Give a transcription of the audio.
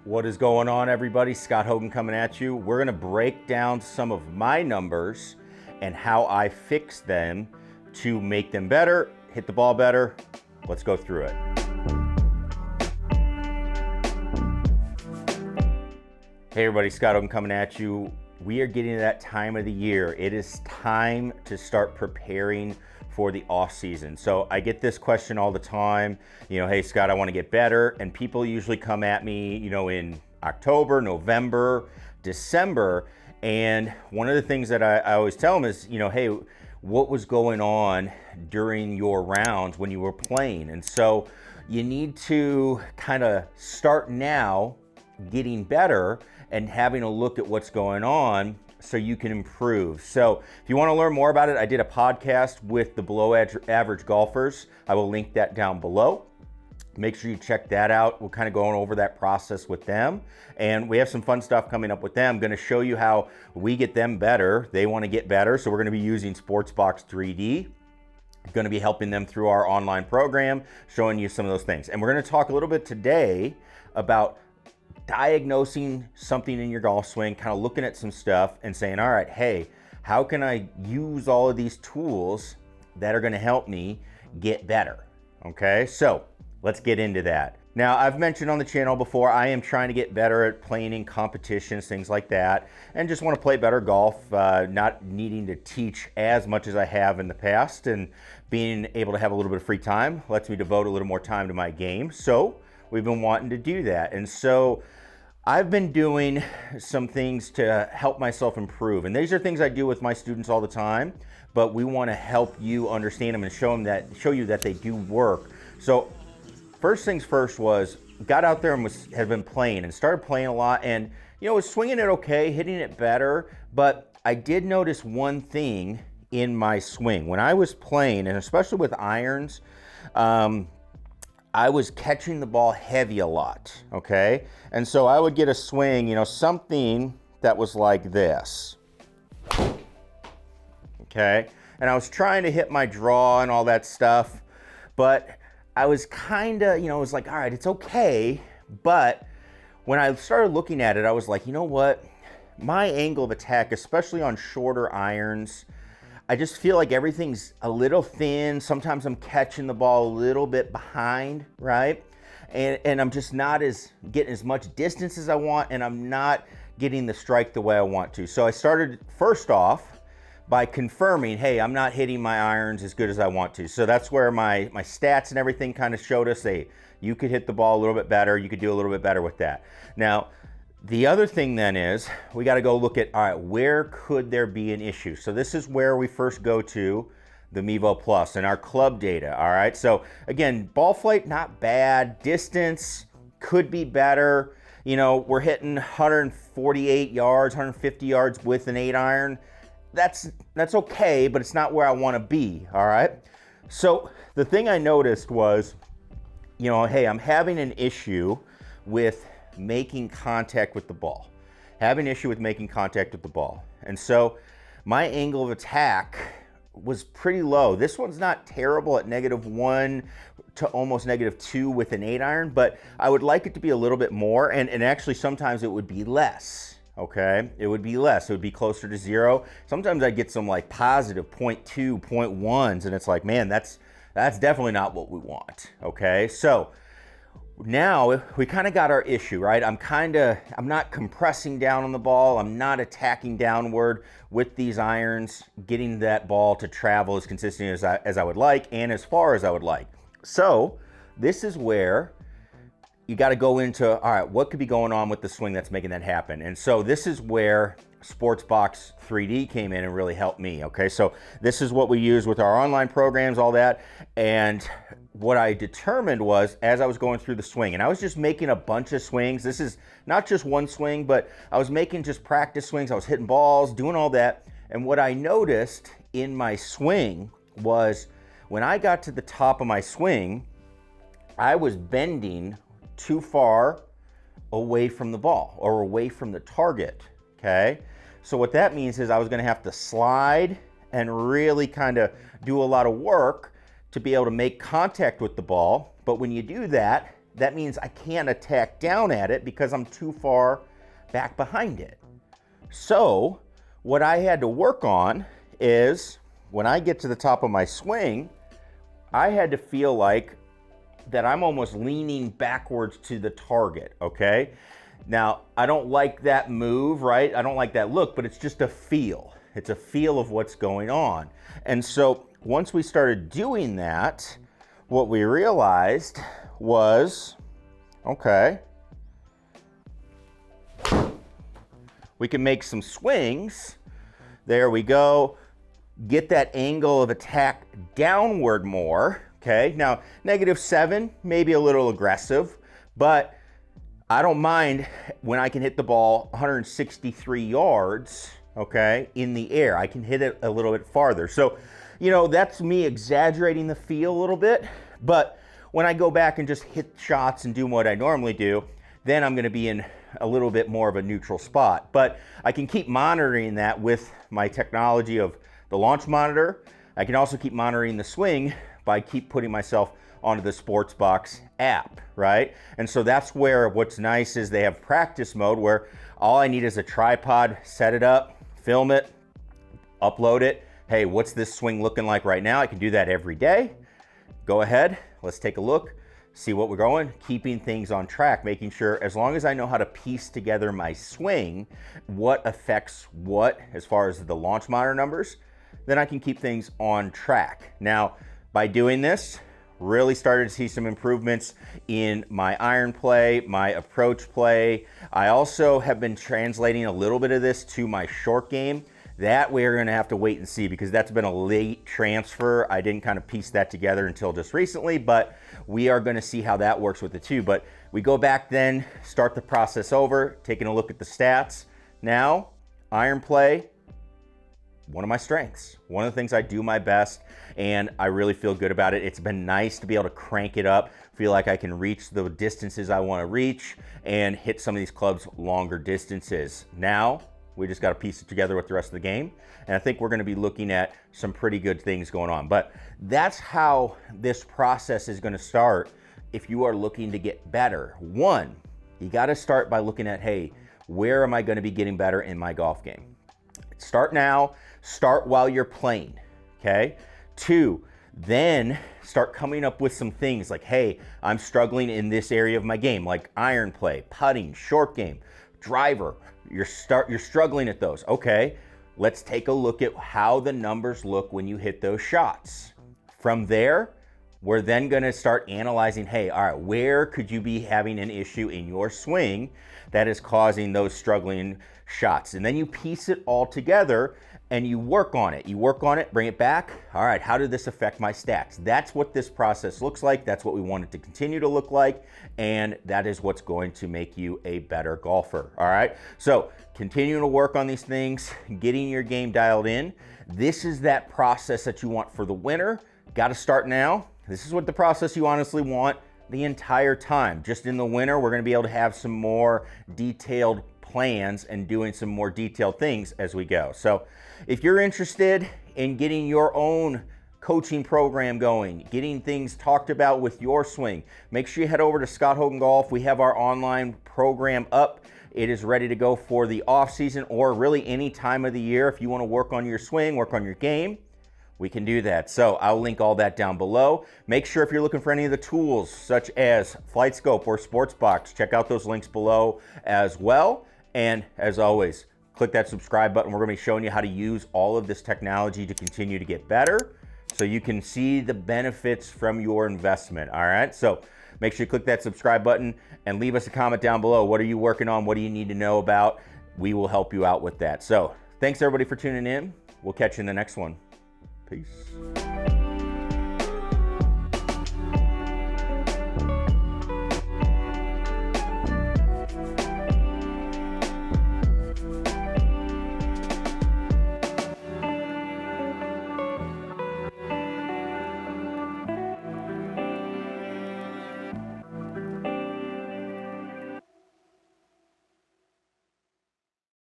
What is going on, everybody? Scott Hogan coming at you. We're going to break down some of my numbers and how I fix them to make them better, hit the ball better. Let's go through it. Hey everybody, Scott Hogan coming at you. We are getting to that time of the year. It is time to start preparing for the off season. So I get this question all the time, hey Scott, I want to get better. And people usually come at me, in October, November, December. And one of the things that I always tell them is, hey, what was going on during your rounds when you were playing? And so you need to kind of start now getting better and having a look at what's going on so you can improve. So if you want to learn more about it, I did a podcast with the below average golfers. I will link that down below. Make sure you check that out. We're kind of going over that process with them. And we have some fun stuff coming up with them. I'm going to show you how we get them better. They want to get better. So we're going to be using Sportsbox 3D. Going to be helping them through our online program, showing you some of those things. And we're going to talk a little bit today about diagnosing something in your golf swing, kind of looking at some stuff and saying, all right, hey, how can I use all of these tools that are going to help me get better? Okay, so let's get into that. Now, I've mentioned on the channel before, I am trying to get better at playing in competitions, things like that, and just want to play better golf, not needing to teach as much as I have in the past, and being able to have a little bit of free time lets me devote a little more time to my game. So we've been wanting to do that. And so I've been doing some things to help myself improve. And these are things I do with my students all the time, but we want to help you understand them and show you that they do work. So first things first was got out there and had been playing and started playing a lot, and was swinging it okay, hitting it better, but I did notice one thing in my swing. When I was playing, and especially with irons, I was catching the ball heavy a lot, okay? And so I would get a swing, something that was like this, okay? And I was trying to hit my draw and all that stuff, but I was kind of, it was like, all right, it's okay. But when I started looking at it, I was like, you know what? My angle of attack, especially on shorter irons, I just feel like everything's a little thin. Sometimes I'm catching the ball a little bit behind, right? And I'm just not getting as much distance as I want, and I'm not getting the strike the way I want to. So I started first off by confirming, hey, I'm not hitting my irons as good as I want to. So that's where my stats and everything kind of showed us, hey, you could hit the ball a little bit better. You could do a little bit better with that. Now, the other thing then is we got to go look at, all right, where could there be an issue? So this is where we first go to the Mevo Plus and our club data, all right? So again, ball flight, not bad. Distance could be better. We're hitting 148 yards, 150 yards with an 8-iron. That's okay, but it's not where I want to be, all right? So the thing I noticed was, hey, I'm having an issue with making contact with the ball. Having an issue with making contact with the ball. And so my angle of attack was pretty low. This one's not terrible at -1 to almost -2 with an 8-iron, but I would like it to be a little bit more, and actually sometimes it would be less, okay? It would be less. It would be closer to 0. Sometimes I'd get some like positive 0.2, 0.1s, and it's like, man, that's definitely not what we want, okay? So now we kind of got our issue, right? I'm not compressing down on the ball. I'm not attacking downward with these irons, getting that ball to travel as consistently as I would like and as far as I would like. So this is where you got to go into, all right, what could be going on with the swing that's making that happen? And so this is where Sportsbox 3D came in and really helped me, okay? So this is what we use with our online programs, all that. And what I determined was, as I was going through the swing, and I was just making a bunch of swings. This is not just one swing, but I was making just practice swings. I was hitting balls, doing all that. And what I noticed in my swing was when I got to the top of my swing, I was bending too far away from the ball or away from the target, okay? So what that means is I was gonna have to slide and really kind of do a lot of work to be able to make contact with the ball. But when you do that, that means I can't attack down at it because I'm too far back behind it. So what I had to work on is when I get to the top of my swing, I had to feel like that I'm almost leaning backwards to the target, okay? Now, I don't like that move, right? I don't like that look, but it's just a feel. It's a feel of what's going on. And so once we started doing that, what we realized was, okay, we can make some swings. There we go. Get that angle of attack downward more, okay? Now, -7, maybe a little aggressive, but I don't mind when I can hit the ball 163 yards, okay, in the air. I can hit it a little bit farther. So, you know, that's me exaggerating the feel a little bit, but when I go back and just hit shots and do what I normally do, then I'm gonna be in a little bit more of a neutral spot. But I can keep monitoring that with my technology of the launch monitor. I can also keep monitoring the swing by keep putting myself onto the Sportsbox app, right? And so that's where what's nice is they have practice mode where all I need is a tripod, set it up, film it, upload it. Hey, what's this swing looking like right now? I can do that every day. Go ahead, let's take a look, see what we're going, keeping things on track, making sure as long as I know how to piece together my swing, what affects what as far as the launch monitor numbers, then I can keep things on track. Now, by doing this, really started to see some improvements in my iron play, my approach play. I also have been translating a little bit of this to my short game. That we're gonna have to wait and see because that's been a late transfer. I didn't kind of piece that together until just recently, but we are gonna see how that works with the two. But we go back then, start the process over, taking a look at the stats. Now, iron play, one of my strengths, one of the things I do my best, and I really feel good about it. It's been nice to be able to crank it up, feel like I can reach the distances I want to reach and hit some of these clubs longer distances. Now, we just got to piece it together with the rest of the game, and I think we're going to be looking at some pretty good things going on. But that's how this process is going to start if you are looking to get better. One, you got to start by looking at, hey, where am I going to be getting better in my golf game? Start now, start while you're playing, okay? Two, then start coming up with some things like, hey, I'm struggling in this area of my game, like iron play, putting, short game, driver. You're struggling at those. Okay, let's take a look at how the numbers look when you hit those shots. From there, we're then gonna start analyzing, hey, all right, where could you be having an issue in your swing that is causing those struggling shots? And then you piece it all together and you work on it. You work on it, bring it back. All right, how did this affect my stats? That's what this process looks like. That's what we want it to continue to look like. And that is what's going to make you a better golfer. All right, so continuing to work on these things, getting your game dialed in. This is that process that you want for the winter. Got to start now. This is what the process you honestly want the entire time. Just in the winter, we're going to be able to have some more detailed plans and doing some more detailed things as we go. So if you're interested in getting your own coaching program going, getting things talked about with your swing, make sure you head over to Scott Hogan Golf. We have our online program up. It is ready to go for the off season or really any time of the year. If you want to work on your swing, work on your game, we can do that. So I'll link all that down below. Make sure if you're looking for any of the tools such as FlightScope or Sportsbox, check out those links below as well. And as always, click that subscribe button. We're going to be showing you how to use all of this technology to continue to get better so you can see the benefits from your investment. All right. So make sure you click that subscribe button and leave us a comment down below. What are you working on? What do you need to know about? We will help you out with that. So thanks everybody for tuning in. We'll catch you in the next one. Peace.